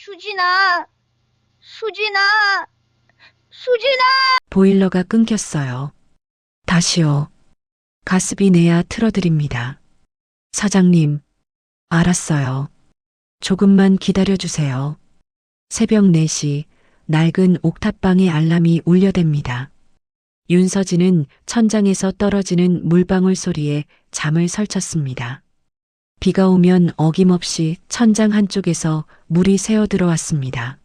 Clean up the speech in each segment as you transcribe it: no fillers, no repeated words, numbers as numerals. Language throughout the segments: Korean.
수진아, 수진아, 수진아! 보일러가 끊겼어요. 다시요. 가스비 내야 틀어드립니다. 사장님, 알았어요. 조금만 기다려주세요. 새벽 4시 낡은 옥탑방의 알람이 울려댑니다. 윤서진은 천장에서 떨어지는 물방울 소리에 잠을 설쳤습니다. 비가 오면 어김없이 천장 한쪽에서 물이 새어 들어왔습니다.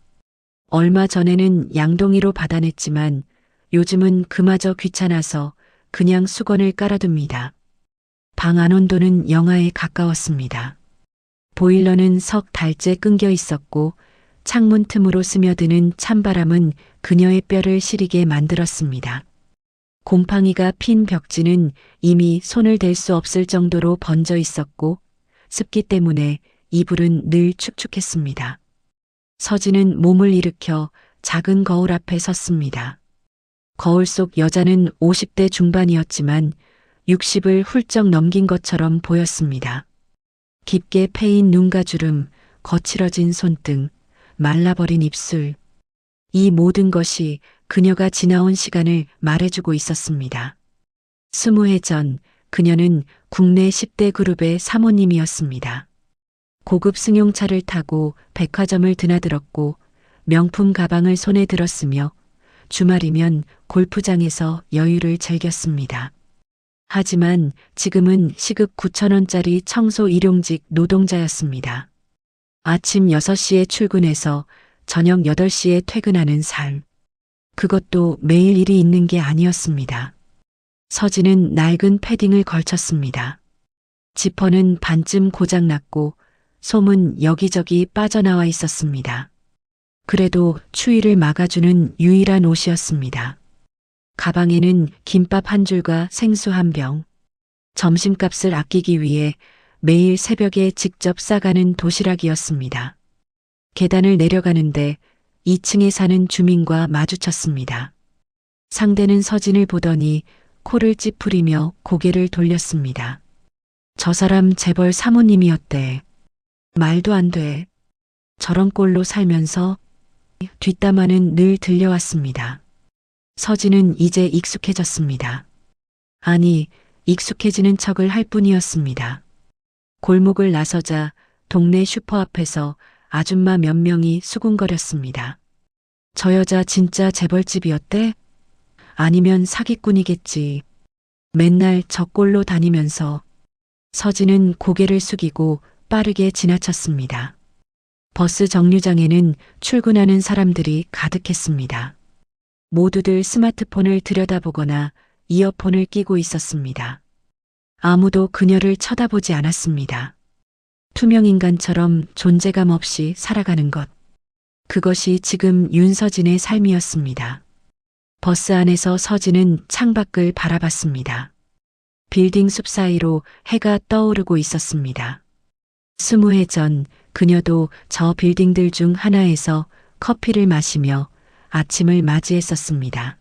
얼마 전에는 양동이로 받아냈지만 요즘은 그마저 귀찮아서 그냥 수건을 깔아둡니다. 방 안 온도는 영하에 가까웠습니다. 보일러는 석 달째 끊겨 있었고 창문 틈으로 스며드는 찬바람은 그녀의 뼈를 시리게 만들었습니다. 곰팡이가 핀 벽지는 이미 손을 댈 수 없을 정도로 번져 있었고 습기 때문에 이불은 늘 축축했습니다. 서진은 몸을 일으켜 작은 거울 앞에 섰습니다. 거울 속 여자는 50대 중반이었지만 60을 훌쩍 넘긴 것처럼 보였습니다. 깊게 패인 눈가주름, 거칠어진 손등, 말라버린 입술. 이 모든 것이 그녀가 지나온 시간을 말해주고 있었습니다. 20해 전 그녀는 국내 10대 그룹의 사모님이었습니다. 고급 승용차를 타고 백화점을 드나들었고 명품 가방을 손에 들었으며 주말이면 골프장에서 여유를 즐겼습니다. 하지만 지금은 시급 9,000원짜리 청소 일용직 노동자였습니다. 아침 6시에 출근해서 저녁 8시에 퇴근하는 삶. 그것도 매일 일이 있는 게 아니었습니다. 서진은 낡은 패딩을 걸쳤습니다. 지퍼는 반쯤 고장났고 솜은 여기저기 빠져나와 있었습니다. 그래도 추위를 막아주는 유일한 옷이었습니다. 가방에는 김밥 한 줄과 생수 한 병. 점심값을 아끼기 위해 매일 새벽에 직접 싸가는 도시락이었습니다. 계단을 내려가는데 2층에 사는 주민과 마주쳤습니다. 상대는 서진을 보더니 코를 찌푸리며 고개를 돌렸습니다. 저 사람 재벌 사모님이었대. 말도 안 돼. 저런 꼴로 살면서 뒷담화는 늘 들려왔습니다. 서진은 이제 익숙해졌습니다. 아니, 익숙해지는 척을 할 뿐이었습니다. 골목을 나서자 동네 슈퍼 앞에서 아줌마 몇 명이 수군거렸습니다. 저 여자 진짜 재벌집이었대? 아니면 사기꾼이겠지. 맨날 저 꼴로 다니면서. 서진은 고개를 숙이고 빠르게 지나쳤습니다. 버스 정류장에는 출근하는 사람들이 가득했습니다. 모두들 스마트폰을 들여다보거나 이어폰을 끼고 있었습니다. 아무도 그녀를 쳐다보지 않았습니다. 투명인간처럼 존재감 없이 살아가는 것. 그것이 지금 윤서진의 삶이었습니다. 버스 안에서 서진은 창밖을 바라봤습니다. 빌딩 숲 사이로 해가 떠오르고 있었습니다. 20해 전 그녀도 저 빌딩들 중 하나에서 커피를 마시며 아침을 맞이했었습니다.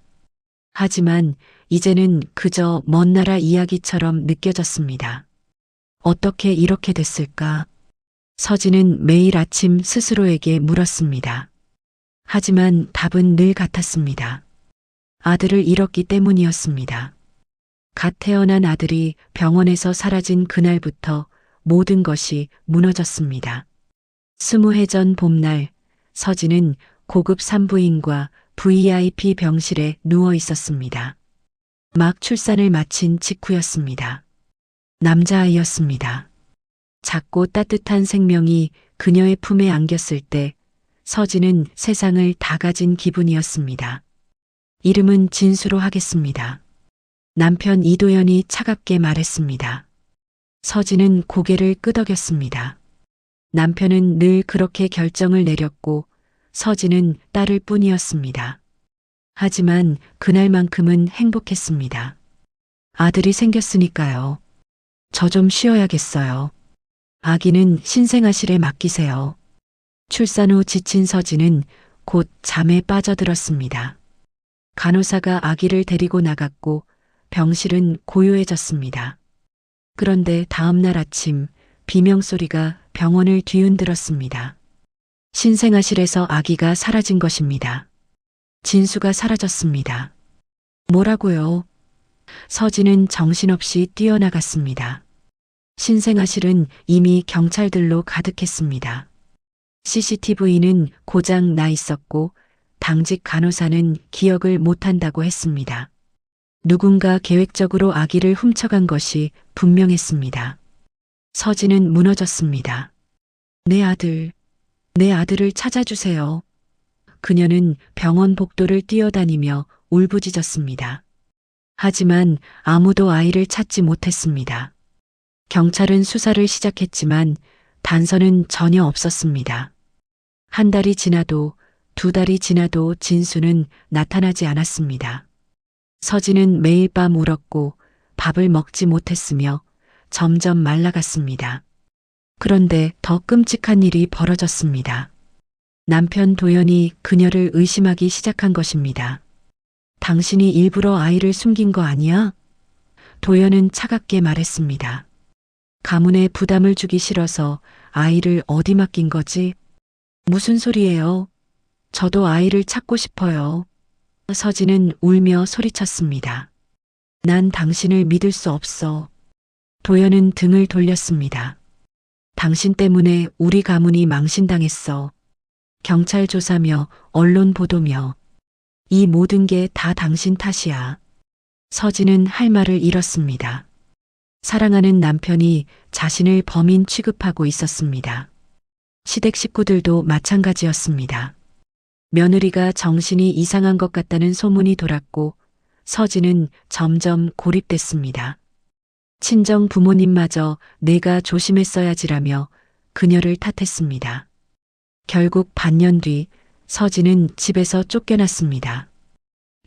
하지만 이제는 그저 먼 나라 이야기처럼 느껴졌습니다. 어떻게 이렇게 됐을까? 서진은 매일 아침 스스로에게 물었습니다. 하지만 답은 늘 같았습니다. 아들을 잃었기 때문이었습니다. 갓 태어난 아들이 병원에서 사라진 그날부터 모든 것이 무너졌습니다. 20해 전 봄날 서진은 고급 산부인과 VIP 병실에 누워 있었습니다. 막 출산을 마친 직후였습니다. 남자아이였습니다. 작고 따뜻한 생명이 그녀의 품에 안겼을 때 서진은 세상을 다 가진 기분이었습니다. 이름은 진수로 하겠습니다. 남편 이도현이 차갑게 말했습니다. 서진은 고개를 끄덕였습니다. 남편은 늘 그렇게 결정을 내렸고 서진은 딸을 뿐이었습니다. 하지만 그날만큼은 행복했습니다. 아들이 생겼으니까요. 저 좀 쉬어야겠어요. 아기는 신생아실에 맡기세요. 출산 후 지친 서진은 곧 잠에 빠져들었습니다. 간호사가 아기를 데리고 나갔고 병실은 고요해졌습니다. 그런데 다음 날 아침 비명소리가 병원을 뒤흔들었습니다. 신생아실에서 아기가 사라진 것입니다. 진수가 사라졌습니다. 뭐라고요? 서진은 정신없이 뛰어나갔습니다. 신생아실은 이미 경찰들로 가득했습니다. CCTV는 고장 나 있었고 당직 간호사는 기억을 못한다고 했습니다. 누군가 계획적으로 아기를 훔쳐간 것이 분명했습니다. 서진은 무너졌습니다. 내 아들을 찾아주세요. 그녀는 병원 복도를 뛰어다니며 울부짖었습니다. 하지만 아무도 아이를 찾지 못했습니다. 경찰은 수사를 시작했지만 단서는 전혀 없었습니다. 한 달이 지나도 두 달이 지나도 진수는 나타나지 않았습니다. 서진은 매일 밤 울었고 밥을 먹지 못했으며 점점 말라갔습니다. 그런데 더 끔찍한 일이 벌어졌습니다. 남편 도연이 그녀를 의심하기 시작한 것입니다. 당신이 일부러 아이를 숨긴 거 아니야? 도연은 차갑게 말했습니다. 가문에 부담을 주기 싫어서 아이를 어디 맡긴 거지? 무슨 소리예요? 저도 아이를 찾고 싶어요. 서진은 울며 소리쳤습니다. 난 당신을 믿을 수 없어. 도연은 등을 돌렸습니다. 당신 때문에 우리 가문이 망신당했어. 경찰 조사며 언론 보도며 이 모든 게 다 당신 탓이야. 서진은 할 말을 잃었습니다. 사랑하는 남편이 자신을 범인 취급하고 있었습니다. 시댁 식구들도 마찬가지였습니다. 며느리가 정신이 이상한 것 같다는 소문이 돌았고 서진은 점점 고립됐습니다. 친정 부모님마저 내가 조심했어야지라며 그녀를 탓했습니다. 결국 반년 뒤 서진은 집에서 쫓겨났습니다.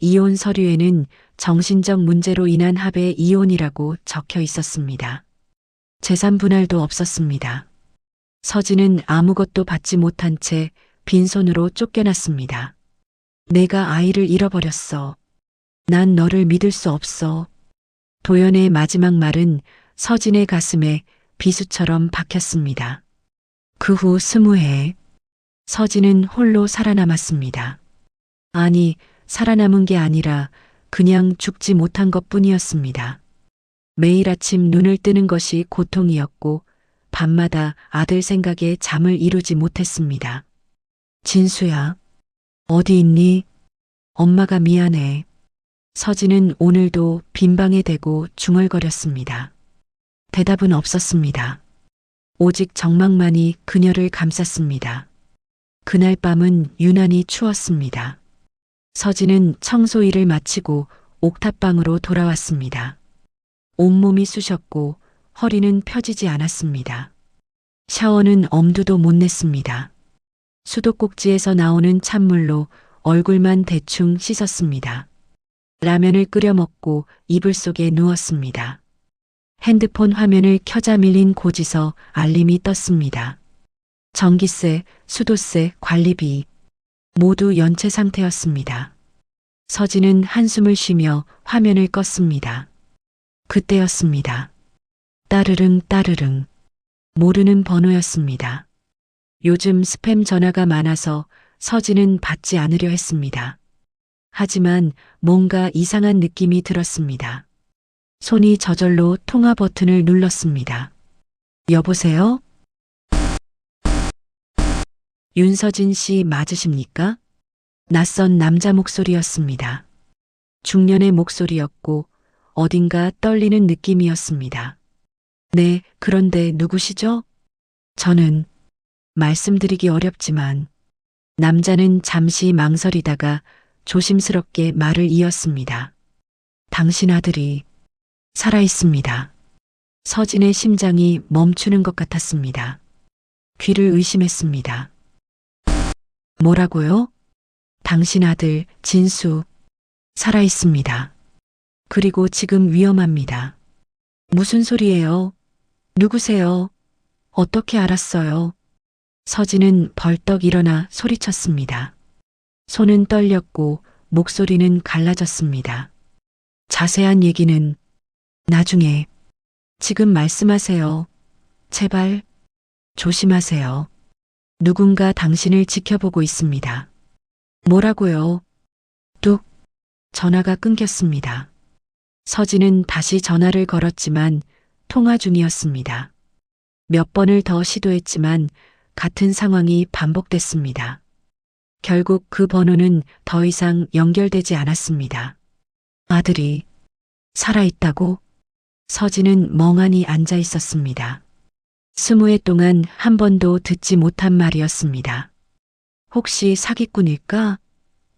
이혼 서류에는 정신적 문제로 인한 합의 이혼이라고 적혀 있었습니다. 재산 분할도 없었습니다. 서진은 아무것도 받지 못한 채 빈손으로 쫓겨났습니다. 내가 아이를 잃어버렸어. 난 너를 믿을 수 없어. 도연의 마지막 말은 서진의 가슴에 비수처럼 박혔습니다. 그 후 20해 서진은 홀로 살아남았습니다. 아니, 살아남은 게 아니라 그냥 죽지 못한 것뿐이었습니다. 매일 아침 눈을 뜨는 것이 고통이었고 밤마다 아들 생각에 잠을 이루지 못했습니다. 진수야, 어디 있니? 엄마가 미안해. 서진은 오늘도 빈방에 대고 중얼거렸습니다. 대답은 없었습니다. 오직 정막만이 그녀를 감쌌습니다. 그날 밤은 유난히 추웠습니다. 서진은 청소 일을 마치고 옥탑방으로 돌아왔습니다. 온몸이 쑤셨고 허리는 펴지지 않았습니다. 샤워는 엄두도 못 냈습니다. 수도꼭지에서 나오는 찬물로 얼굴만 대충 씻었습니다. 라면을 끓여 먹고 이불 속에 누웠습니다. 핸드폰 화면을 켜자 밀린 고지서 알림이 떴습니다. 전기세, 수도세, 관리비 모두 연체 상태였습니다. 서진은 한숨을 쉬며 화면을 껐습니다. 그때였습니다. 따르릉 따르릉. 모르는 번호였습니다. 요즘 스팸 전화가 많아서 서진은 받지 않으려 했습니다. 하지만 뭔가 이상한 느낌이 들었습니다. 손이 저절로 통화 버튼을 눌렀습니다. 여보세요? 윤서진 씨 맞으십니까? 낯선 남자 목소리였습니다. 중년의 목소리였고 어딘가 떨리는 느낌이었습니다. 네, 그런데 누구시죠? 저는 말씀드리기 어렵지만 남자는 잠시 망설이다가 조심스럽게 말을 이었습니다. 당신 아들이 살아있습니다. 서진의 심장이 멈추는 것 같았습니다. 귀를 의심했습니다. 뭐라고요? 당신 아들 진수 살아있습니다. 그리고 지금 위험합니다. 무슨 소리예요? 누구세요? 어떻게 알았어요? 서진은 벌떡 일어나 소리쳤습니다. 손은 떨렸고 목소리는 갈라졌습니다. 자세한 얘기는 나중에, 지금 말씀하세요. 제발 조심하세요. 누군가 당신을 지켜보고 있습니다. 뭐라고요? 뚝. 전화가 끊겼습니다. 서진은 다시 전화를 걸었지만 통화 중이었습니다. 몇 번을 더 시도했지만 같은 상황이 반복됐습니다. 결국 그 번호는 더 이상 연결되지 않았습니다. 아들이 살아있다고? 서진은 멍하니 앉아 있었습니다. 20회 동안 한 번도 듣지 못한 말이었습니다. 혹시 사기꾼일까?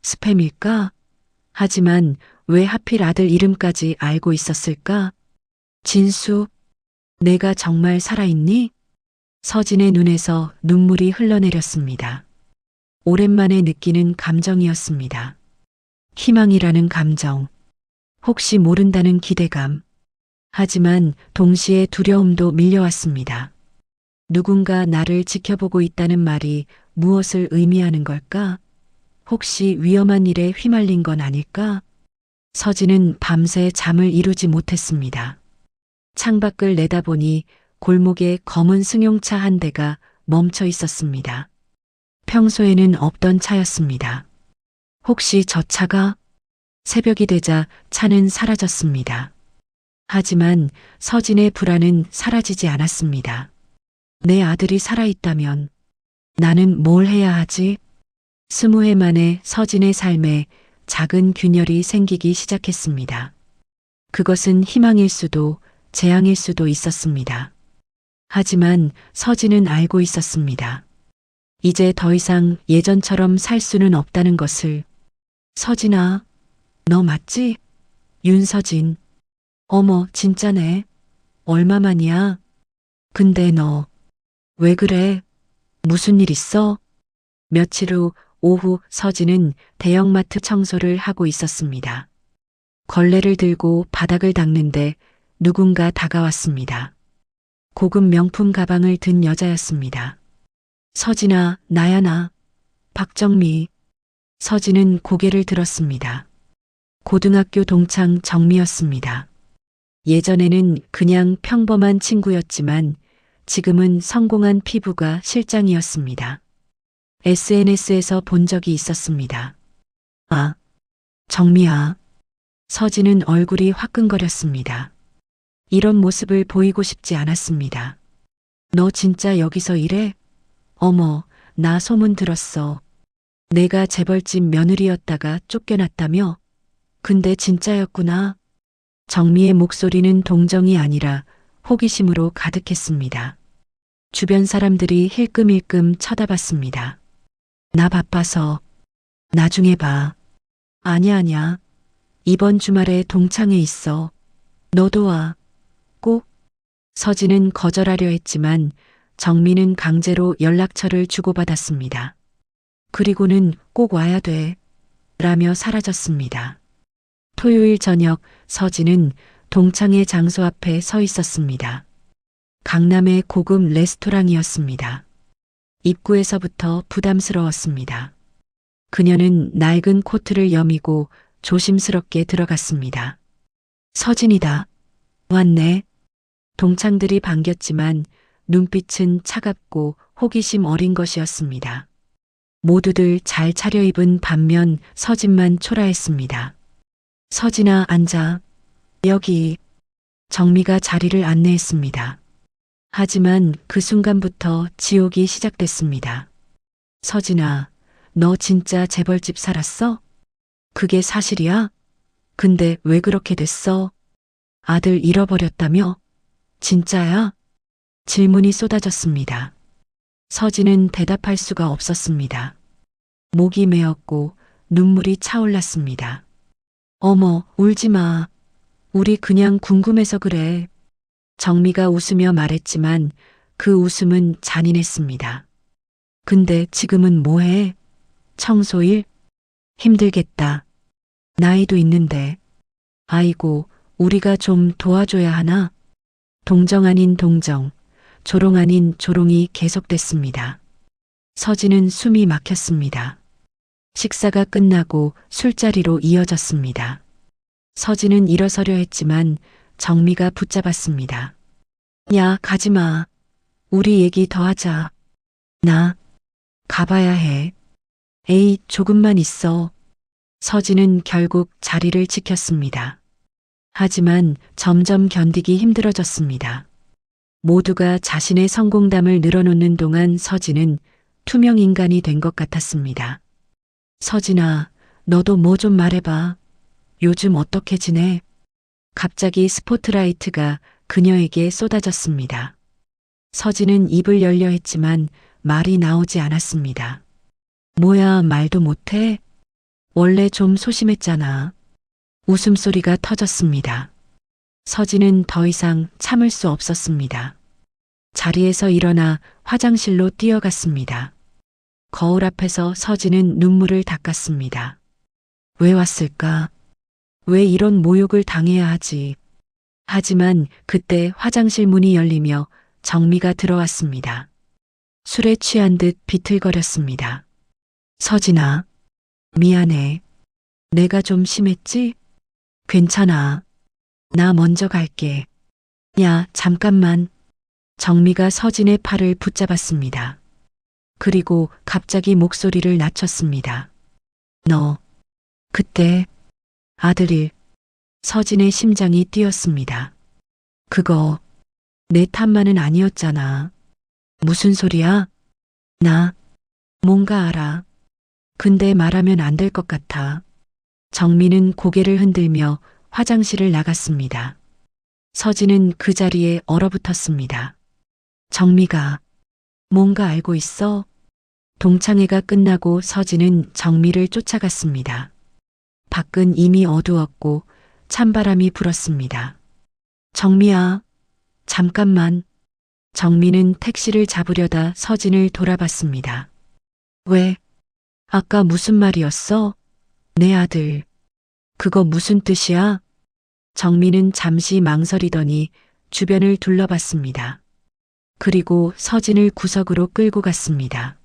스팸일까? 하지만 왜 하필 아들 이름까지 알고 있었을까? 진수, 내가 정말 살아있니? 서진의 눈에서 눈물이 흘러내렸습니다. 오랜만에 느끼는 감정이었습니다. 희망이라는 감정, 혹시 모른다는 기대감. 하지만 동시에 두려움도 밀려왔습니다. 누군가 나를 지켜보고 있다는 말이 무엇을 의미하는 걸까? 혹시 위험한 일에 휘말린 건 아닐까? 서진은 밤새 잠을 이루지 못했습니다. 창밖을 내다보니 골목에 검은 승용차 한 대가 멈춰 있었습니다. 평소에는 없던 차였습니다. 혹시 저 차가? 새벽이 되자 차는 사라졌습니다. 하지만 서진의 불안은 사라지지 않았습니다. 내 아들이 살아있다면 나는 뭘 해야 하지? 20회 만에 서진의 삶에 작은 균열이 생기기 시작했습니다. 그것은 희망일 수도 재앙일 수도 있었습니다. 하지만 서진은 알고 있었습니다. 이제 더 이상 예전처럼 살 수는 없다는 것을. 서진아, 너 맞지? 윤서진. 어머, 진짜네. 얼마만이야? 근데 너 왜 그래? 무슨 일 있어? 며칠 후 오후 서진은 대형마트 청소를 하고 있었습니다. 걸레를 들고 바닥을 닦는데 누군가 다가왔습니다. 고급 명품 가방을 든 여자였습니다. 서진아, 나야 나. 박정미. 서진은 고개를 들었습니다. 고등학교 동창 정미였습니다. 예전에는 그냥 평범한 친구였지만 지금은 성공한 피부가 실장이었습니다. SNS에서 본 적이 있었습니다. 아, 정미야. 서진은 얼굴이 화끈거렸습니다. 이런 모습을 보이고 싶지 않았습니다. 너 진짜 여기서 일해? 어머, 나 소문 들었어. 내가 재벌집 며느리였다가 쫓겨났다며? 근데 진짜였구나. 정미의 목소리는 동정이 아니라 호기심으로 가득했습니다. 주변 사람들이 힐끔힐끔 쳐다봤습니다. 나 바빠서. 나중에 봐. 아니야. 이번 주말에 동창회 있어. 너도 와. 꼭? 서진은 거절하려 했지만 정미는 강제로 연락처를 주고받았습니다. 그리고는 꼭 와야 돼. 라며 사라졌습니다. 토요일 저녁 서진은 동창회 장소 앞에 서 있었습니다. 강남의 고급 레스토랑이었습니다. 입구에서부터 부담스러웠습니다. 그녀는 낡은 코트를 여미고 조심스럽게 들어갔습니다. 서진이다. 왔네. 동창들이 반겼지만 눈빛은 차갑고 호기심 어린 것이었습니다. 모두들 잘 차려입은 반면 서진만 초라했습니다. 서진아, 앉아. 여기. 정미가 자리를 안내했습니다. 하지만 그 순간부터 지옥이 시작됐습니다. 서진아, 너 진짜 재벌집 살았어? 그게 사실이야? 근데 왜 그렇게 됐어? 아들 잃어버렸다며? 진짜야? 질문이 쏟아졌습니다. 서진은 대답할 수가 없었습니다. 목이 메었고 눈물이 차올랐습니다. 어머, 울지 마. 우리 그냥 궁금해서 그래. 정미가 웃으며 말했지만 그 웃음은 잔인했습니다. 근데 지금은 뭐해? 청소일? 힘들겠다. 나이도 있는데. 아이고, 우리가 좀 도와줘야 하나? 동정 아닌 동정, 조롱 아닌 조롱이 계속됐습니다. 서진은 숨이 막혔습니다. 식사가 끝나고 술자리로 이어졌습니다. 서진은 일어서려 했지만 정미가 붙잡았습니다. 야, 가지마. 우리 얘기 더 하자. 나 가봐야 해. 에이, 조금만 있어. 서진은 결국 자리를 지켰습니다. 하지만 점점 견디기 힘들어졌습니다. 모두가 자신의 성공담을 늘어놓는 동안 서진은 투명 인간이 된 것 같았습니다. 서진아, 너도 뭐 좀 말해봐. 요즘 어떻게 지내? 갑자기 스포트라이트가 그녀에게 쏟아졌습니다. 서진은 입을 열려 했지만 말이 나오지 않았습니다. 뭐야, 말도 못해? 원래 좀 소심했잖아. 웃음소리가 터졌습니다. 서진은 더 이상 참을 수 없었습니다. 자리에서 일어나 화장실로 뛰어갔습니다. 거울 앞에서 서진은 눈물을 닦았습니다. 왜 왔을까? 왜 이런 모욕을 당해야 하지? 하지만 그때 화장실 문이 열리며 정미가 들어왔습니다. 술에 취한 듯 비틀거렸습니다. 서진아, 미안해. 내가 좀 심했지? 괜찮아. 나 먼저 갈게. 야, 잠깐만. 정미가 서진의 팔을 붙잡았습니다. 그리고 갑자기 목소리를 낮췄습니다. 너, 그때, 아들이, 서진의 심장이 뛰었습니다. 그거, 내 탓만은 아니었잖아. 무슨 소리야? 나, 뭔가 알아. 근데 말하면 안 될 것 같아. 정미는 고개를 흔들며 화장실을 나갔습니다. 서진은 그 자리에 얼어붙었습니다. 정미가 뭔가 알고 있어? 동창회가 끝나고 서진은 정미를 쫓아갔습니다. 밖은 이미 어두웠고 찬바람이 불었습니다. 정미야, 잠깐만. 정미는 택시를 잡으려다 서진을 돌아봤습니다. 왜? 아까 무슨 말이었어? 내 아들. 그거 무슨 뜻이야? 정미는 잠시 망설이더니 주변을 둘러봤습니다. 그리고 서진을 구석으로 끌고 갔습니다.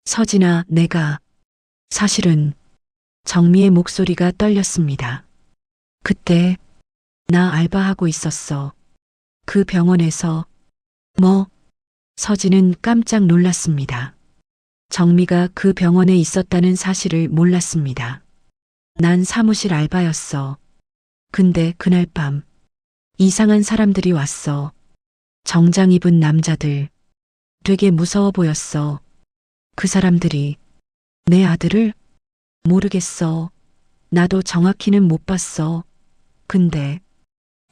서진아, 사실은 정미의 목소리가 떨렸습니다. 그때 나 알바하고 있었어. 그 병원에서. 뭐? 서진은 깜짝 놀랐습니다. 정미가 그 병원에 있었다는 사실을 몰랐습니다. 난 사무실 알바였어. 근데 그날 밤 이상한 사람들이 왔어. 정장 입은 남자들. 되게 무서워 보였어. 그 사람들이 내 아들을? 모르겠어. 나도 정확히는 못 봤어. 근데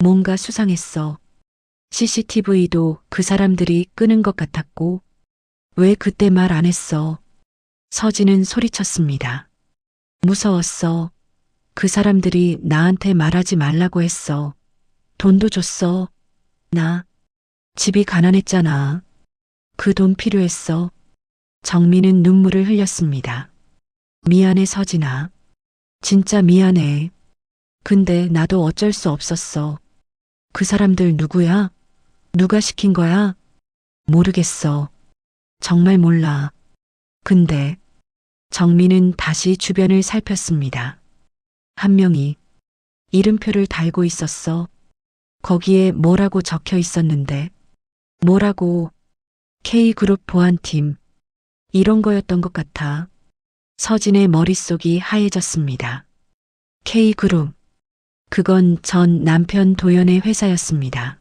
뭔가 수상했어. CCTV도 그 사람들이 끄는 것 같았고. 왜 그때 말 안 했어? 서진은 소리쳤습니다. 무서웠어. 그 사람들이 나한테 말하지 말라고 했어. 돈도 줬어. 나 집이 가난했잖아. 그 돈 필요했어. 정미는 눈물을 흘렸습니다. 미안해, 서진아. 진짜 미안해. 근데 나도 어쩔 수 없었어. 그 사람들 누구야? 누가 시킨 거야? 모르겠어. 정말 몰라. 근데 정미는 다시 주변을 살폈습니다. 한 명이 이름표를 달고 있었어. 거기에 뭐라고 적혀 있었는데. 뭐라고? K그룹 보안팀. 이런 거였던 것 같아. 서진의 머릿속이 하얘졌습니다. K그룹. 그건 전 남편 도연의 회사였습니다.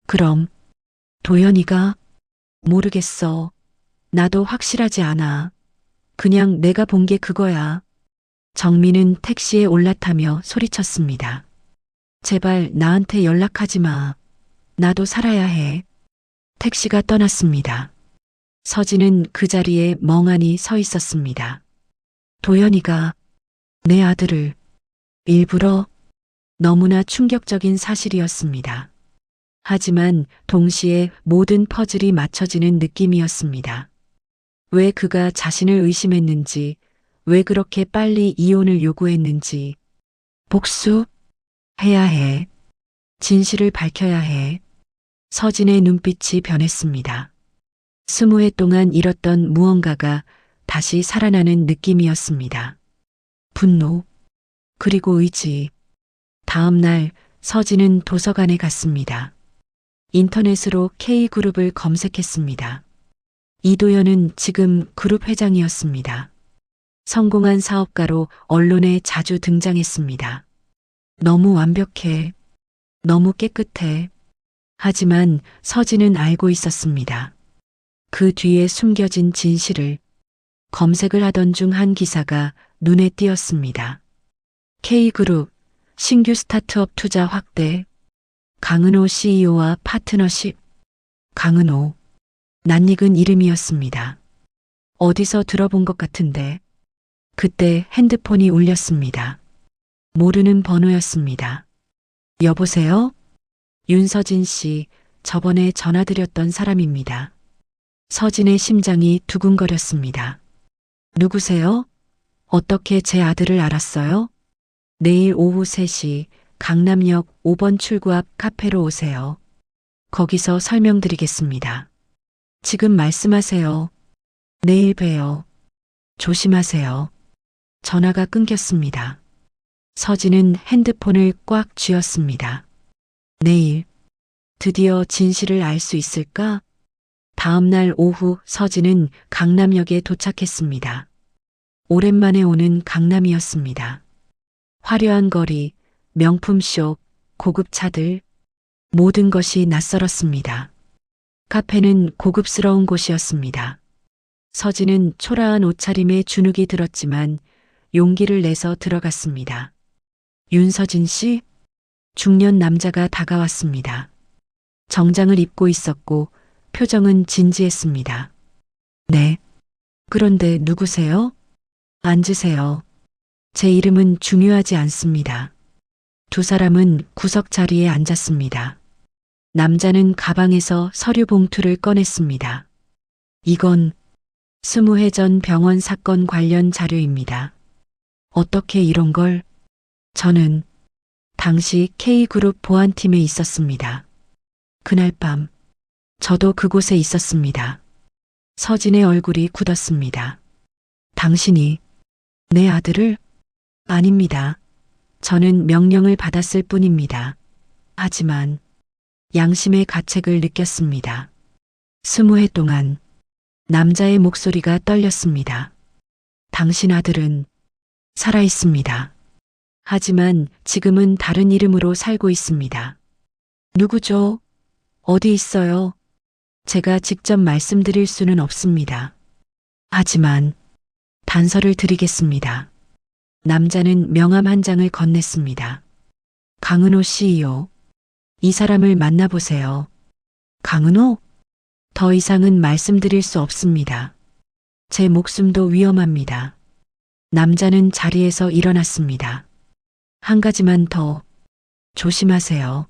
그럼 도연이가? 모르겠어. 나도 확실하지 않아. 그냥 내가 본 게 그거야. 정미는 택시에 올라타며 소리쳤습니다. 제발 나한테 연락하지 마. 나도 살아야 해. 택시가 떠났습니다. 서진은 그 자리에 멍하니 서 있었습니다. 도연이가 내 아들을 일부러. 너무나 충격적인 사실이었습니다. 하지만 동시에 모든 퍼즐이 맞춰지는 느낌이었습니다. 왜 그가 자신을 의심했는지, 왜 그렇게 빨리 이혼을 요구했는지. 복수? 해야 해. 진실을 밝혀야 해. 서진의 눈빛이 변했습니다. 20해 동안 잃었던 무언가가 다시 살아나는 느낌이었습니다. 분노, 그리고 의지. 다음 날 서진은 도서관에 갔습니다. 인터넷으로 K그룹을 검색했습니다. 이도현은 지금 그룹 회장이었습니다. 성공한 사업가로 언론에 자주 등장했습니다. 너무 완벽해. 너무 깨끗해. 하지만 서진은 알고 있었습니다. 그 뒤에 숨겨진 진실을. 검색을 하던 중 한 기사가 눈에 띄었습니다. K그룹 신규 스타트업 투자 확대. 강은호 CEO와 파트너십. 강은호. 낯익은 이름이었습니다. 어디서 들어본 것 같은데. 그때 핸드폰이 울렸습니다. 모르는 번호였습니다. 여보세요? 윤서진 씨, 저번에 전화드렸던 사람입니다. 서진의 심장이 두근거렸습니다. 누구세요? 어떻게 제 아들을 알았어요? 내일 오후 3시 강남역 5번 출구 앞 카페로 오세요. 거기서 설명드리겠습니다. 지금 말씀하세요. 내일 봬요. 조심하세요. 전화가 끊겼습니다. 서진은 핸드폰을 꽉 쥐었습니다. 내일 드디어 진실을 알 수 있을까? 다음 날 오후 서진은 강남역에 도착했습니다. 오랜만에 오는 강남이었습니다. 화려한 거리, 명품숍, 고급 차들, 모든 것이 낯설었습니다. 카페는 고급스러운 곳이었습니다. 서진은 초라한 옷차림에 주눅이 들었지만 용기를 내서 들어갔습니다. 윤서진 씨? 중년 남자가 다가왔습니다. 정장을 입고 있었고 표정은 진지했습니다. 네. 그런데 누구세요? 앉으세요. 제 이름은 중요하지 않습니다. 두 사람은 구석 자리에 앉았습니다. 남자는 가방에서 서류 봉투를 꺼냈습니다. 이건 20해 전 병원 사건 관련 자료입니다. 어떻게 이런 걸? 저는 당시 K그룹 보안팀에 있었습니다. 그날 밤 저도 그곳에 있었습니다. 서진의 얼굴이 굳었습니다. 당신이 내 아들을? 아닙니다. 저는 명령을 받았을 뿐입니다. 하지만 양심의 가책을 느꼈습니다. 20해 동안 남자의 목소리가 떨렸습니다. 당신 아들은 살아 있습니다. 하지만 지금은 다른 이름으로 살고 있습니다. 누구죠? 어디 있어요? 제가 직접 말씀드릴 수는 없습니다. 하지만 단서를 드리겠습니다. 남자는 명함 한 장을 건넸습니다. 강은호 CEO. 이 사람을 만나보세요. 강은호? 더 이상은 말씀드릴 수 없습니다. 제 목숨도 위험합니다. 남자는 자리에서 일어났습니다. 한 가지만 더 조심하세요.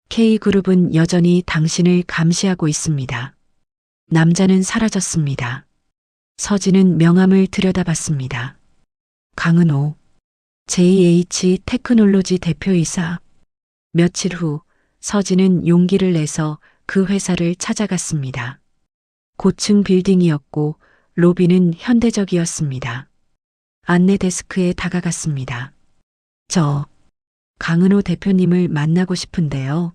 K그룹은 여전히 당신을 감시하고 있습니다. 남자는 사라졌습니다. 서진은 명함을 들여다봤습니다. 강은호, JH 테크놀로지 대표이사. 며칠 후 서진은 용기를 내서 그 회사를 찾아갔습니다. 고층 빌딩이었고 로비는 현대적이었습니다. 안내 데스크에 다가갔습니다. 저 강은호 대표님을 만나고 싶은데요.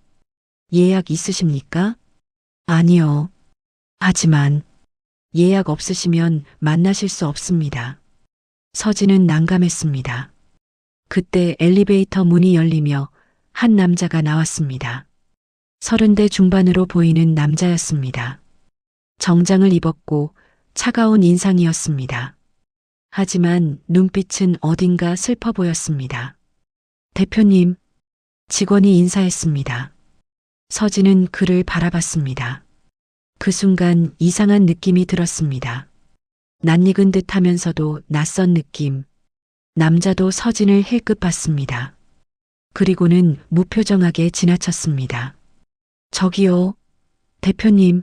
예약 있으십니까? 아니요. 하지만 예약 없으시면 만나실 수 없습니다. 서진은 난감했습니다. 그때 엘리베이터 문이 열리며 한 남자가 나왔습니다. 30대 중반으로 보이는 남자였습니다. 정장을 입었고 차가운 인상이었습니다. 하지만 눈빛은 어딘가 슬퍼 보였습니다. 대표님, 직원이 인사했습니다. 서진은 그를 바라봤습니다. 그 순간 이상한 느낌이 들었습니다. 낯익은 듯 하면서도 낯선 느낌. 남자도 서진을 힐끗 봤습니다. 그리고는 무표정하게 지나쳤습니다. 저기요, 대표님.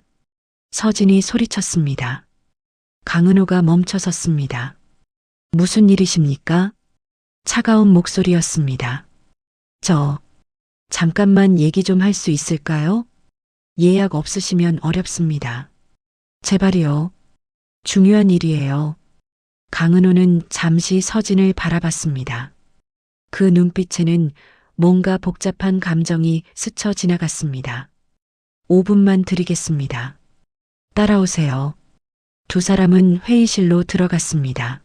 서진이 소리쳤습니다. 강은호가 멈춰섰습니다. 무슨 일이십니까? 차가운 목소리였습니다. 잠깐만 얘기 좀 할 수 있을까요? 예약 없으시면 어렵습니다. 제발이요. 중요한 일이에요. 강은호는 잠시 서진을 바라봤습니다. 그 눈빛에는 뭔가 복잡한 감정이 스쳐 지나갔습니다. 5분만 드리겠습니다. 따라오세요. 두 사람은 회의실로 들어갔습니다.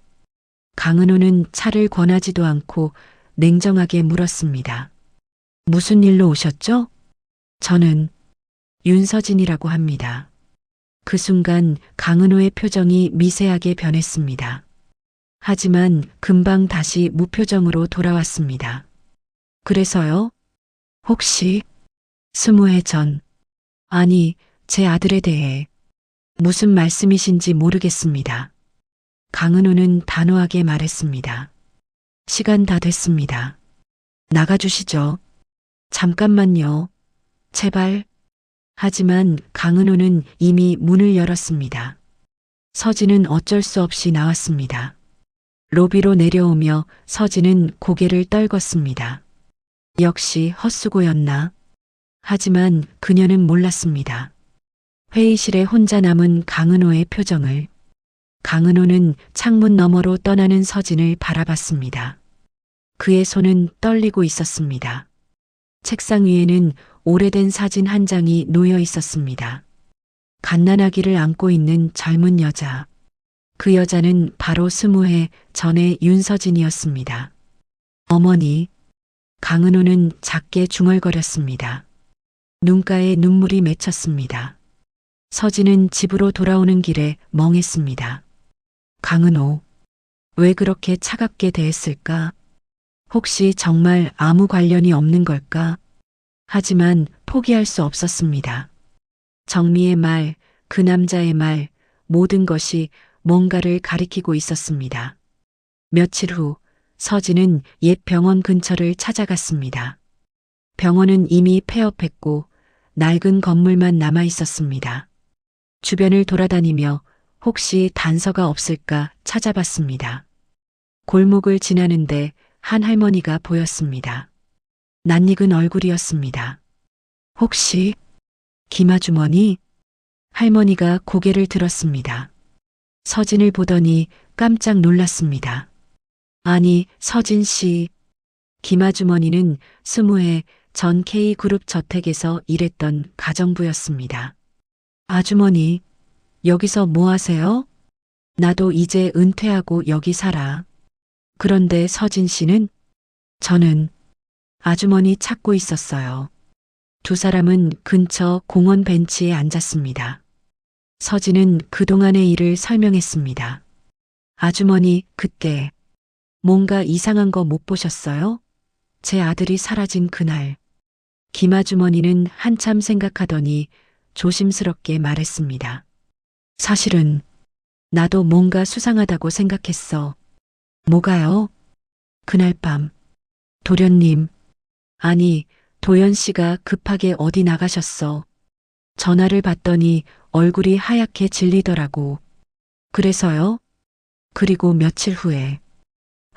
강은호는 차를 권하지도 않고 냉정하게 물었습니다. 무슨 일로 오셨죠? 저는 윤서진이라고 합니다. 그 순간 강은호의 표정이 미세하게 변했습니다. 하지만 금방 다시 무표정으로 돌아왔습니다. 그래서요? 혹시 20해 전, 아니, 제 아들에 대해 무슨 말씀이신지 모르겠습니다. 강은호는 단호하게 말했습니다. 시간 다 됐습니다. 나가주시죠. 잠깐만요. 제발. 하지만 강은호는 이미 문을 열었습니다. 서진은 어쩔 수 없이 나왔습니다. 로비로 내려오며 서진은 고개를 떨궜습니다. 역시 헛수고였나? 하지만 그녀는 몰랐습니다. 회의실에 혼자 남은 강은호의 표정을. 강은호는 창문 너머로 떠나는 서진을 바라봤습니다. 그의 손은 떨리고 있었습니다. 책상 위에는 오래된 사진 한 장이 놓여 있었습니다. 갓난아기를 안고 있는 젊은 여자. 그 여자는 바로 20해 전의 윤서진이었습니다. 어머니. 강은호는 작게 중얼거렸습니다. 눈가에 눈물이 맺혔습니다. 서진은 집으로 돌아오는 길에 멍했습니다. 강은호. 왜 그렇게 차갑게 대했을까? 혹시 정말 아무 관련이 없는 걸까? 하지만 포기할 수 없었습니다. 정미의 말, 그 남자의 말, 모든 것이 뭔가를 가리키고 있었습니다. 며칠 후 서진은 옛 병원 근처를 찾아갔습니다. 병원은 이미 폐업했고 낡은 건물만 남아 있었습니다. 주변을 돌아다니며 혹시 단서가 없을까 찾아봤습니다. 골목을 지나는데 한 할머니가 보였습니다. 낯익은 얼굴이었습니다. 혹시 김아주머니? 할머니가 고개를 들었습니다. 서진을 보더니 깜짝 놀랐습니다. 아니, 서진 씨. 김아주머니는 20해 전 K그룹 저택에서 일했던 가정부였습니다. 아주머니, 여기서 뭐 하세요? 나도 이제 은퇴하고 여기 살아. 그런데 서진 씨는? 저는 아주머니 찾고 있었어요. 두 사람은 근처 공원 벤치에 앉았습니다. 서진은 그동안의 일을 설명했습니다. 아주머니, 그때 뭔가 이상한 거 못 보셨어요? 제 아들이 사라진 그날. 김아주머니는 한참 생각하더니 조심스럽게 말했습니다. 사실은 나도 뭔가 수상하다고 생각했어. 뭐가요? 그날 밤 도련님, 아니 도연 씨가 급하게 어디 나가셨어. 전화를 받더니 얼굴이 하얗게 질리더라고. 그래서요? 그리고 며칠 후에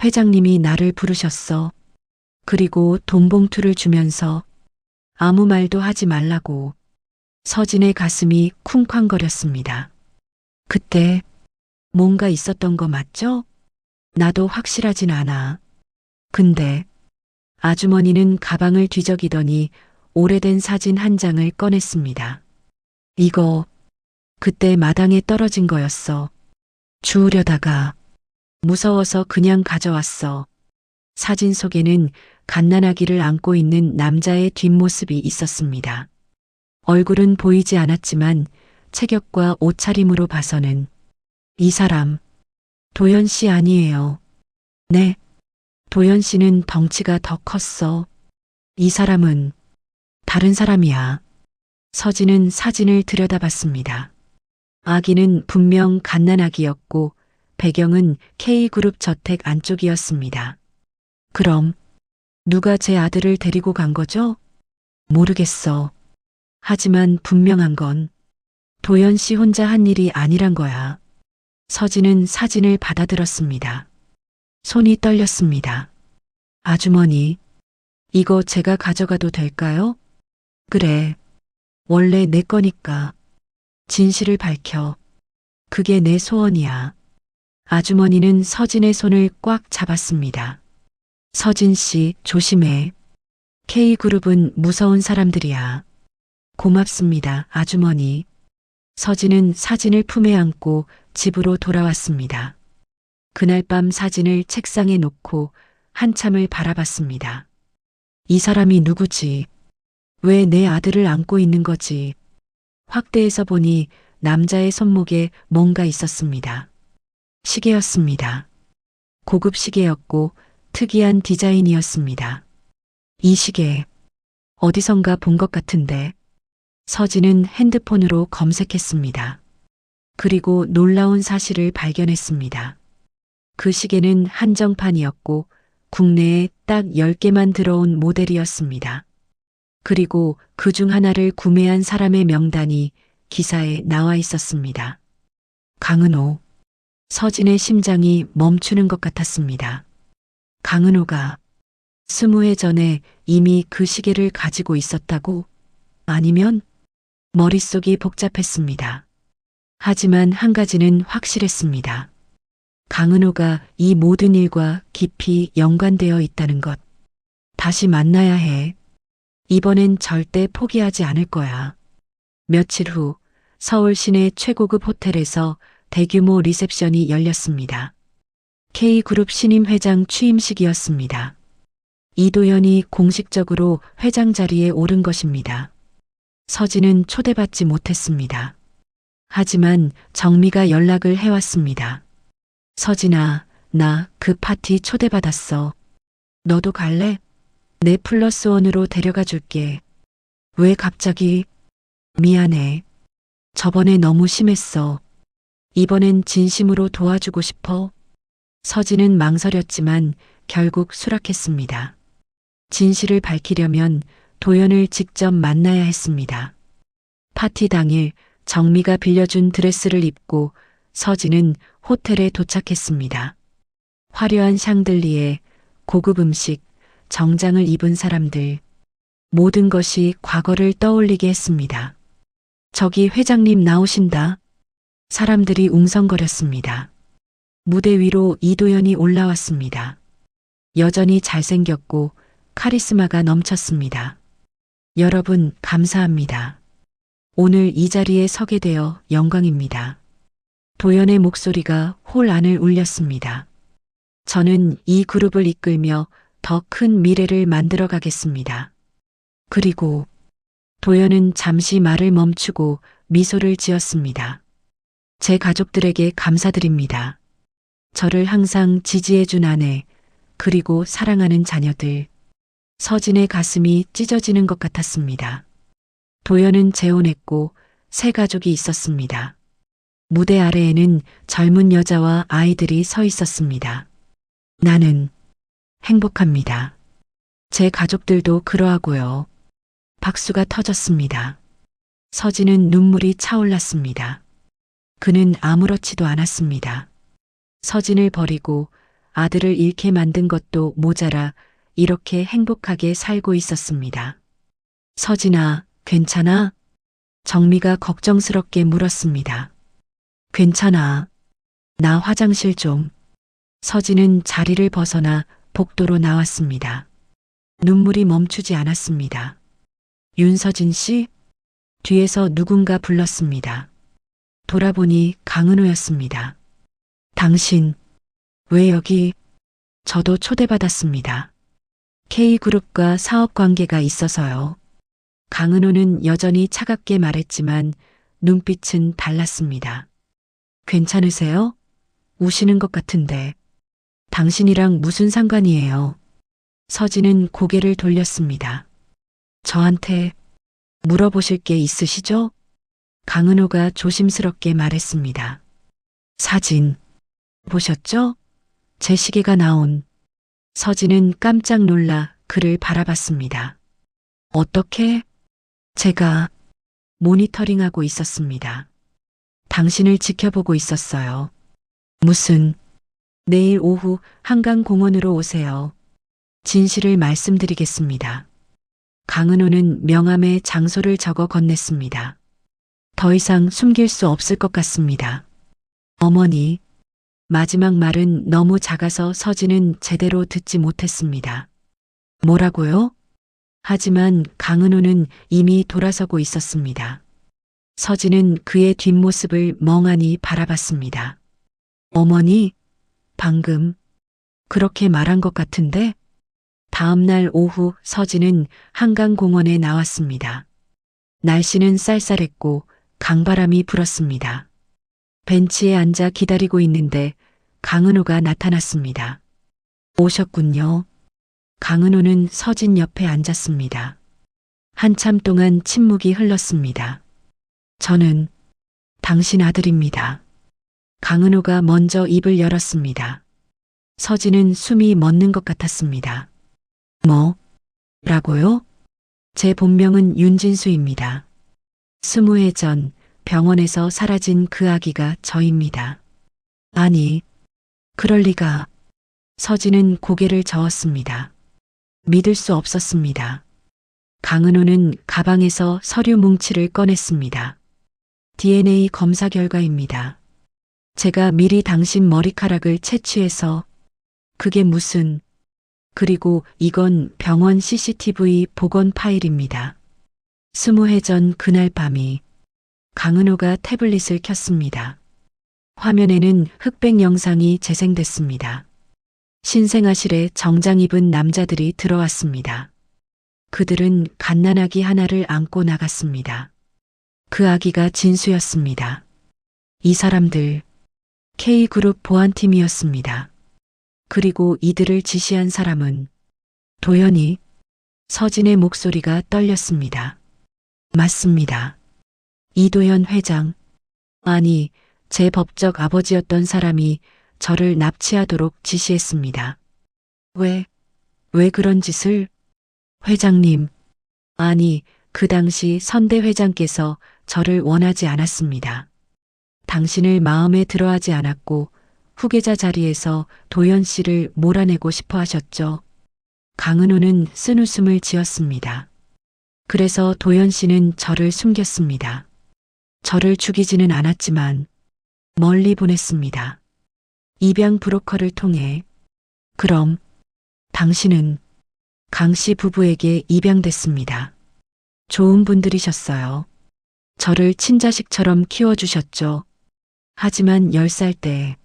회장님이 나를 부르셨어. 그리고 돈 봉투를 주면서 아무 말도 하지 말라고. 서진의 가슴이 쿵쾅거렸습니다. 그때 뭔가 있었던 거 맞죠? 나도 확실하진 않아. 근데 아주머니는 가방을 뒤적이더니 오래된 사진 한 장을 꺼냈습니다. 이거 그때 마당에 떨어진 거였어. 주우려다가 무서워서 그냥 가져왔어. 사진 속에는 갓난아기를 안고 있는 남자의 뒷모습이 있었습니다. 얼굴은 보이지 않았지만 체격과 옷차림으로 봐서는 이 사람 도연 씨 아니에요. 네. 도연 씨는 덩치가 더 컸어. 이 사람은 다른 사람이야. 서진은 사진을 들여다봤습니다. 아기는 분명 갓난아기였고 배경은 K그룹 저택 안쪽이었습니다. 그럼 누가 제 아들을 데리고 간 거죠? 모르겠어. 하지만 분명한 건 도연 씨 혼자 한 일이 아니란 거야. 서진은 사진을 받아들었습니다. 손이 떨렸습니다. 아주머니, 이거 제가 가져가도 될까요? 그래. 원래 내 거니까. 진실을 밝혀. 그게 내 소원이야. 아주머니는 서진의 손을 꽉 잡았습니다. 서진 씨, 조심해. K그룹은 무서운 사람들이야. 고맙습니다, 아주머니. 서진은 사진을 품에 안고 집으로 돌아왔습니다. 그날 밤 사진을 책상에 놓고 한참을 바라봤습니다. 이 사람이 누구지? 왜 내 아들을 안고 있는 거지? 확대해서 보니 남자의 손목에 뭔가 있었습니다. 시계였습니다. 고급 시계였고 특이한 디자인이었습니다. 이 시계, 어디선가 본 것 같은데. 서진은 핸드폰으로 검색했습니다. 그리고 놀라운 사실을 발견했습니다. 그 시계는 한정판이었고 국내에 딱 10개만 들어온 모델이었습니다. 그리고 그 중 하나를 구매한 사람의 명단이 기사에 나와 있었습니다. 강은호. 서진의 심장이 멈추는 것 같았습니다. 강은호가 20해 전에 이미 그 시계를 가지고 있었다고? 아니면? 머릿속이 복잡했습니다. 하지만 한 가지는 확실했습니다. 강은호가 이 모든 일과 깊이 연관되어 있다는 것. 다시 만나야 해. 이번엔 절대 포기하지 않을 거야. 며칠 후 서울 시내 최고급 호텔에서 대규모 리셉션이 열렸습니다. K그룹 신임 회장 취임식이었습니다. 이도현이 공식적으로 회장 자리에 오른 것입니다. 서진은 초대받지 못했습니다. 하지만 정미가 연락을 해왔습니다. 서진아, 나 그 파티 초대받았어. 너도 갈래? 내 플러스원으로 데려가 줄게. 왜 갑자기? 미안해. 저번에 너무 심했어. 이번엔 진심으로 도와주고 싶어. 서진은 망설였지만 결국 수락했습니다. 진실을 밝히려면 도연을 직접 만나야 했습니다. 파티 당일 정미가 빌려준 드레스를 입고 서진은 호텔에 도착했습니다. 화려한 샹들리에 고급 음식, 정장을 입은 사람들, 모든 것이 과거를 떠올리게 했습니다. 저기 회장님 나오신다. 사람들이 웅성거렸습니다. 무대 위로 이도현이 올라왔습니다. 여전히 잘생겼고 카리스마가 넘쳤습니다. 여러분, 감사합니다. 오늘 이 자리에 서게 되어 영광입니다. 도연의 목소리가 홀 안을 울렸습니다. 저는 이 그룹을 이끌며 더 큰 미래를 만들어 가겠습니다. 그리고 도연은 잠시 말을 멈추고 미소를 지었습니다. 제 가족들에게 감사드립니다. 저를 항상 지지해준 아내, 그리고 사랑하는 자녀들. 서진의 가슴이 찢어지는 것 같았습니다. 도연은 재혼했고 새 가족이 있었습니다. 무대 아래에는 젊은 여자와 아이들이 서 있었습니다. 나는 행복합니다. 제 가족들도 그러하고요. 박수가 터졌습니다. 서진은 눈물이 차올랐습니다. 그는 아무렇지도 않았습니다. 서진을 버리고 아들을 잃게 만든 것도 모자라 이렇게 행복하게 살고 있었습니다. 서진아, 괜찮아? 정미가 걱정스럽게 물었습니다. 괜찮아. 나 화장실 좀. 서진은 자리를 벗어나 복도로 나왔습니다. 눈물이 멈추지 않았습니다. 윤서진 씨? 뒤에서 누군가 불렀습니다. 돌아보니 강은호였습니다. 당신, 왜 여기? 저도 초대받았습니다. K그룹과 사업 관계가 있어서요. 강은호는 여전히 차갑게 말했지만 눈빛은 달랐습니다. 괜찮으세요? 우시는 것 같은데. 당신이랑 무슨 상관이에요? 서진은 고개를 돌렸습니다. 저한테 물어보실 게 있으시죠? 강은호가 조심스럽게 말했습니다. 사진 보셨죠? 제 시계가 나온. 서진은 깜짝 놀라 그를 바라봤습니다. 어떻게? 제가 모니터링하고 있었습니다. 당신을 지켜보고 있었어요. 무슨? 내일 오후 한강공원으로 오세요. 진실을 말씀드리겠습니다. 강은호는 명함에 장소를 적어 건넸습니다. 더 이상 숨길 수 없을 것 같습니다. 어머니. 마지막 말은 너무 작아서 서진은 제대로 듣지 못했습니다. 뭐라고요? 하지만 강은호는 이미 돌아서고 있었습니다. 서진은 그의 뒷모습을 멍하니 바라봤습니다. 어머니, 방금 그렇게 말한 것 같은데? 다음 날 오후 서진은 한강공원에 나왔습니다. 날씨는 쌀쌀했고 강바람이 불었습니다. 벤치에 앉아 기다리고 있는데 강은호가 나타났습니다. 오셨군요. 강은호는 서진 옆에 앉았습니다. 한참 동안 침묵이 흘렀습니다. 저는 당신 아들입니다. 강은호가 먼저 입을 열었습니다. 서진은 숨이 멎는 것 같았습니다. 라고요? 제 본명은 윤진수입니다. 20해 전 병원에서 사라진 그 아기가 저입니다. 아니, 그럴 리가. 서진은 고개를 저었습니다. 믿을 수 없었습니다. 강은호는 가방에서 서류 뭉치를 꺼냈습니다. DNA 검사 결과입니다. 제가 미리 당신 머리카락을 채취해서 그게 무슨... 그리고 이건 병원 CCTV 복원 파일입니다. 20해 전 그날 밤이 강은호가 태블릿을 켰습니다. 화면에는 흑백 영상이 재생됐습니다. 신생아실에 정장 입은 남자들이 들어왔습니다. 그들은 갓난아기 하나를 안고 나갔습니다. 그 아기가 진수였습니다. 이 사람들 K그룹 보안팀이었습니다. 그리고 이들을 지시한 사람은 도연이. 서진의 목소리가 떨렸습니다. 맞습니다. 이도현 회장. 아니, 제 법적 아버지였던 사람이 저를 납치하도록 지시했습니다. 왜 그런 짓을? 회장님. 아니, 그 당시 선대 회장께서 저를 원하지 않았습니다. 당신을 마음에 들어하지 않았고 후계자 자리에서 도연 씨를 몰아내고 싶어 하셨죠. 강은호는 쓴웃음을 지었습니다. 그래서 도연 씨는 저를 숨겼습니다. 저를 죽이지는 않았지만 멀리 보냈습니다. 입양 브로커를 통해. 그럼 당신은 강 씨 부부에게 입양됐습니다. 좋은 분들이셨어요. 저를 친자식처럼 키워주셨죠. 하지만 10살 때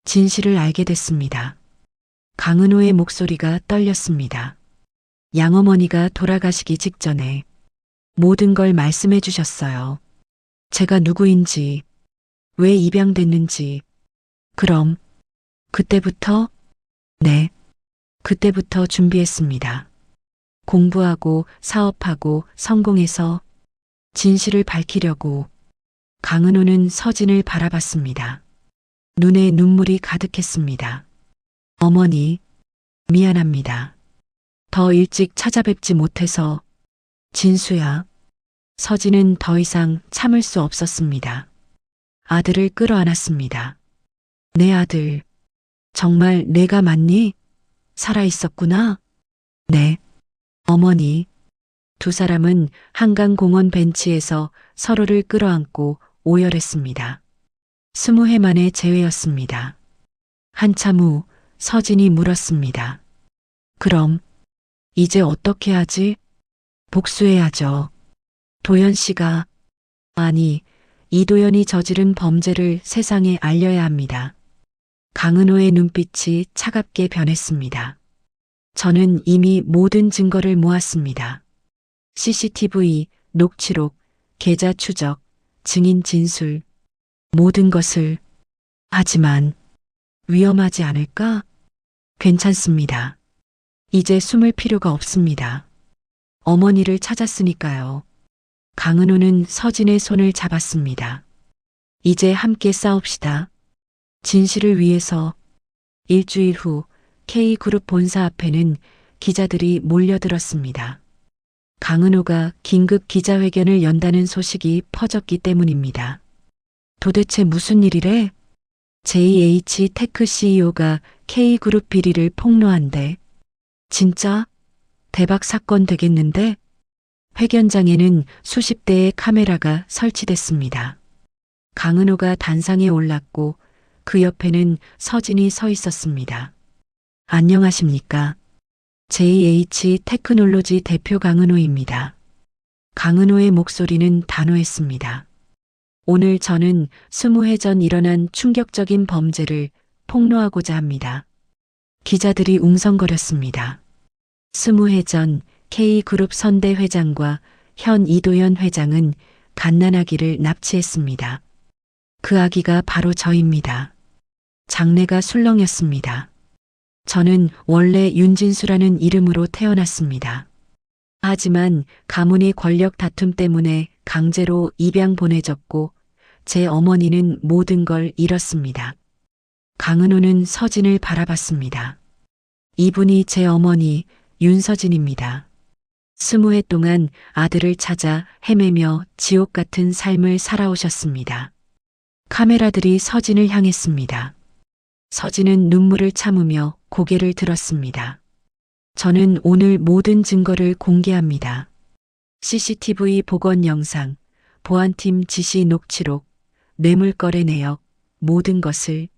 진실을 알게 됐습니다. 강은호의 목소리가 떨렸습니다. 양어머니가 돌아가시기 직전에 모든 걸 말씀해 주셨어요. 제가 누구인지, 왜 입양됐는지. 그럼 그때부터? 네, 그때부터 준비했습니다. 공부하고 사업하고 성공해서 진실을 밝히려고. 강은호는 서진을 바라봤습니다. 눈에 눈물이 가득했습니다. 어머니, 미안합니다. 더 일찍 찾아뵙지 못해서. 진수야. 서진은 더 이상 참을 수 없었습니다. 아들을 끌어안았습니다. 내 아들, 정말 내가 맞니? 살아있었구나? 네. 어머니. 두 사람은 한강공원 벤치에서 서로를 끌어안고 오열했습니다. 20해 만의 재회였습니다. 한참 후 서진이 물었습니다. 그럼 이제 어떻게 하지? 복수해야죠. 도연 씨가. 아니, 이도연이 저지른 범죄를 세상에 알려야 합니다. 강은호의 눈빛이 차갑게 변했습니다. 저는 이미 모든 증거를 모았습니다. CCTV, 녹취록, 계좌 추적, 증인 진술, 모든 것을. 하지만 위험하지 않을까? 괜찮습니다. 이제 숨을 필요가 없습니다. 어머니를 찾았으니까요. 강은호는 서진의 손을 잡았습니다. 이제 함께 싸웁시다. 진실을 위해서. 일주일 후 K그룹 본사 앞에는 기자들이 몰려들었습니다. 강은호가 긴급 기자회견을 연다는 소식이 퍼졌기 때문입니다. 도대체 무슨 일이래? JH테크 CEO가 K그룹 비리를 폭로한대. 진짜? 대박 사건 되겠는데? 회견장에는 수십 대의 카메라가 설치됐습니다. 강은호가 단상에 올랐고 그 옆에는 서진이 서 있었습니다. 안녕하십니까? JH테크놀로지 대표 강은호입니다. 강은호의 목소리는 단호했습니다. 오늘 저는 20해 전 일어난 충격적인 범죄를 폭로하고자 합니다. 기자들이 웅성거렸습니다. 20해 전 K그룹 선대 회장과 현 이도현 회장은 갓난아기를 납치했습니다. 그 아기가 바로 저입니다. 장래가 술렁였습니다. 저는 원래 윤진수라는 이름으로 태어났습니다. 하지만 가문의 권력 다툼 때문에 강제로 입양 보내졌고 제 어머니는 모든 걸 잃었습니다. 강은호는 서진을 바라봤습니다. 이분이 제 어머니 윤서진입니다. 20해 동안 아들을 찾아 헤매며 지옥 같은 삶을 살아오셨습니다. 카메라들이 서진을 향했습니다. 서진은 눈물을 참으며 고개를 들었습니다. 저는 오늘 모든 증거를 공개합니다. CCTV 복원 영상, 보안팀 지시 녹취록, 뇌물거래 내역, 모든 것을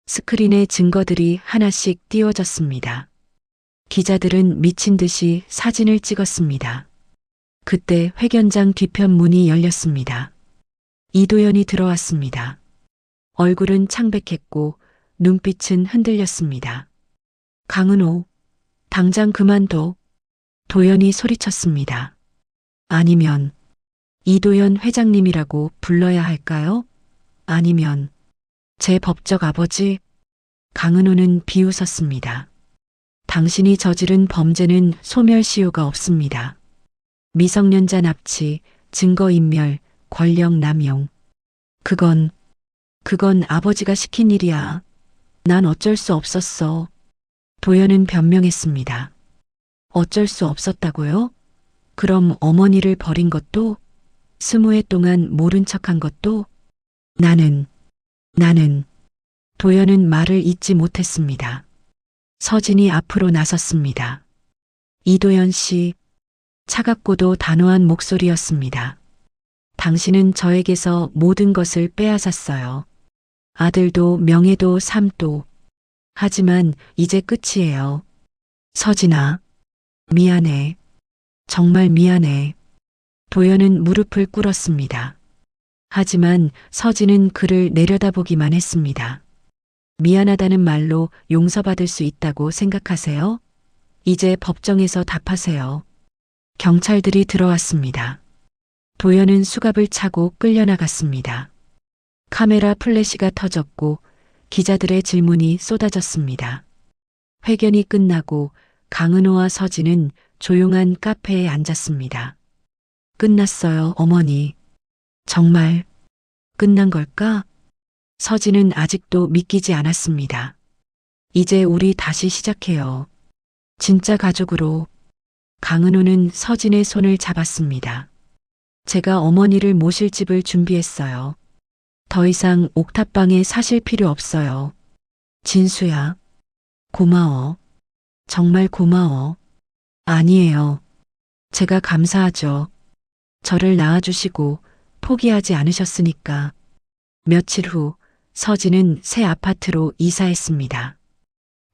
스크린에 증거들이 하나씩 띄워졌습니다. 기자들은 미친 듯이 사진을 찍었습니다. 그때 회견장 뒤편 문이 열렸습니다. 이도현이 들어왔습니다. 얼굴은 창백했고 눈빛은 흔들렸습니다. 강은호, 당장 그만둬. 도현이 소리쳤습니다. 아니면 이도현 회장님이라고 불러야 할까요? 아니면 제 법적 아버지? 강은호는 비웃었습니다. 당신이 저지른 범죄는 소멸시효가 없습니다. 미성년자 납치, 증거인멸, 권력 남용. 그건 아버지가 시킨 일이야. 난 어쩔 수 없었어. 도현은 변명했습니다. 어쩔 수 없었다고요? 그럼 어머니를 버린 것도? 20해 동안 모른 척한 것도? 나는. 도현은 말을 잇지 못했습니다. 서진이 앞으로 나섰습니다. 이도현 씨, 차갑고도 단호한 목소리였습니다. 당신은 저에게서 모든 것을 빼앗았어요. 아들도 명예도 삶도. 하지만 이제 끝이에요. 서진아, 미안해. 정말 미안해. 도현은 무릎을 꿇었습니다. 하지만 서진은 그를 내려다보기만 했습니다. 미안하다는 말로 용서받을 수 있다고 생각하세요? 이제 법정에서 답하세요. 경찰들이 들어왔습니다. 도현은 수갑을 차고 끌려나갔습니다. 카메라 플래시가 터졌고 기자들의 질문이 쏟아졌습니다. 회견이 끝나고 강은호와 서진은 조용한 카페에 앉았습니다. 끝났어요, 어머니. 정말 끝난 걸까? 서진은 아직도 믿기지 않았습니다. 이제 우리 다시 시작해요. 진짜 가족으로. 강은호는 서진의 손을 잡았습니다. 제가 어머니를 모실 집을 준비했어요. 더 이상 옥탑방에 사실 필요 없어요. 진수야, 고마워. 정말 고마워. 아니에요. 제가 감사하죠. 저를 낳아주시고 포기하지 않으셨으니까. 며칠 후 서진은 새 아파트로 이사했습니다.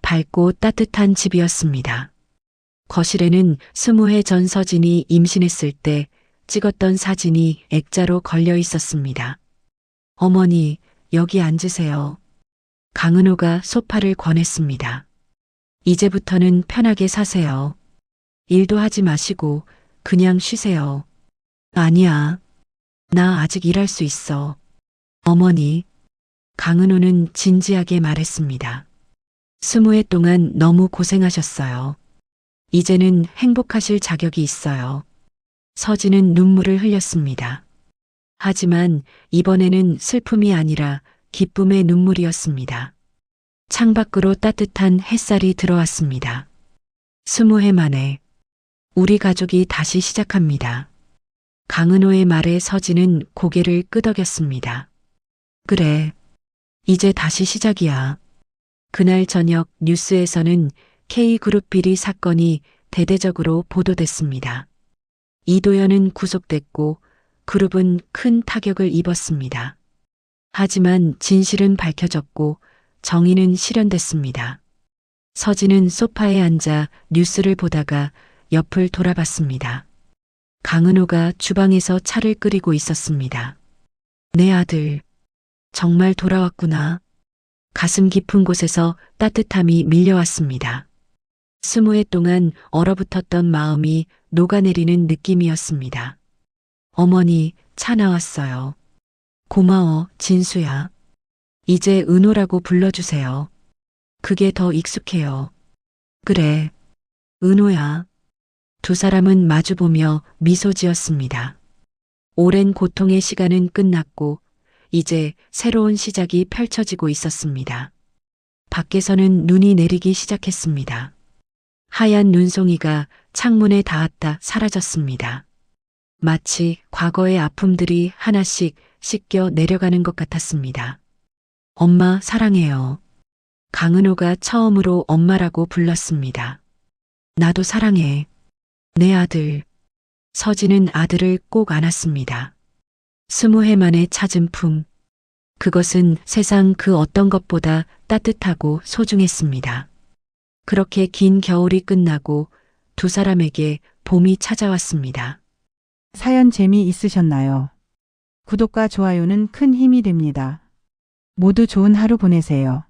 밝고 따뜻한 집이었습니다. 거실에는 20해 전 서진이 임신했을 때 찍었던 사진이 액자로 걸려 있었습니다. 어머니, 여기 앉으세요. 강은호가 소파를 권했습니다. 이제부터는 편하게 사세요. 일도 하지 마시고 그냥 쉬세요. 아니야. 나 아직 일할 수 있어. 어머니. 강은호는 진지하게 말했습니다. 20해 동안 너무 고생하셨어요. 이제는 행복하실 자격이 있어요. 서진은 눈물을 흘렸습니다. 하지만 이번에는 슬픔이 아니라 기쁨의 눈물이었습니다. 창밖으로 따뜻한 햇살이 들어왔습니다. 20해 만에 우리 가족이 다시 시작합니다. 강은호의 말에 서진은 고개를 끄덕였습니다. 그래, 이제 다시 시작이야. 그날 저녁 뉴스에서는 K그룹 비리 사건이 대대적으로 보도됐습니다. 이도현은 구속됐고 그룹은 큰 타격을 입었습니다. 하지만 진실은 밝혀졌고 정의는 실현됐습니다. 서진은 소파에 앉아 뉴스를 보다가 옆을 돌아봤습니다. 강은호가 주방에서 차를 끓이고 있었습니다. 내 아들, 정말 돌아왔구나. 가슴 깊은 곳에서 따뜻함이 밀려왔습니다. 20해 동안 얼어붙었던 마음이 녹아내리는 느낌이었습니다. 어머니, 차 나왔어요. 고마워, 진수야. 이제 은호라고 불러주세요. 그게 더 익숙해요. 그래, 은호야. 두 사람은 마주보며 미소 지었습니다. 오랜 고통의 시간은 끝났고, 이제 새로운 시작이 펼쳐지고 있었습니다. 밖에서는 눈이 내리기 시작했습니다. 하얀 눈송이가 창문에 닿았다 사라졌습니다. 마치 과거의 아픔들이 하나씩 씻겨 내려가는 것 같았습니다. 엄마 사랑해요. 강은호가 처음으로 엄마라고 불렀습니다. 나도 사랑해. 내 아들. 서진은 아들을 꼭 안았습니다. 20해 만에 찾은 품. 그것은 세상 그 어떤 것보다 따뜻하고 소중했습니다. 그렇게 긴 겨울이 끝나고 두 사람에게 봄이 찾아왔습니다. 사연 재미있으셨나요? 구독과 좋아요는 큰 힘이 됩니다. 모두 좋은 하루 보내세요.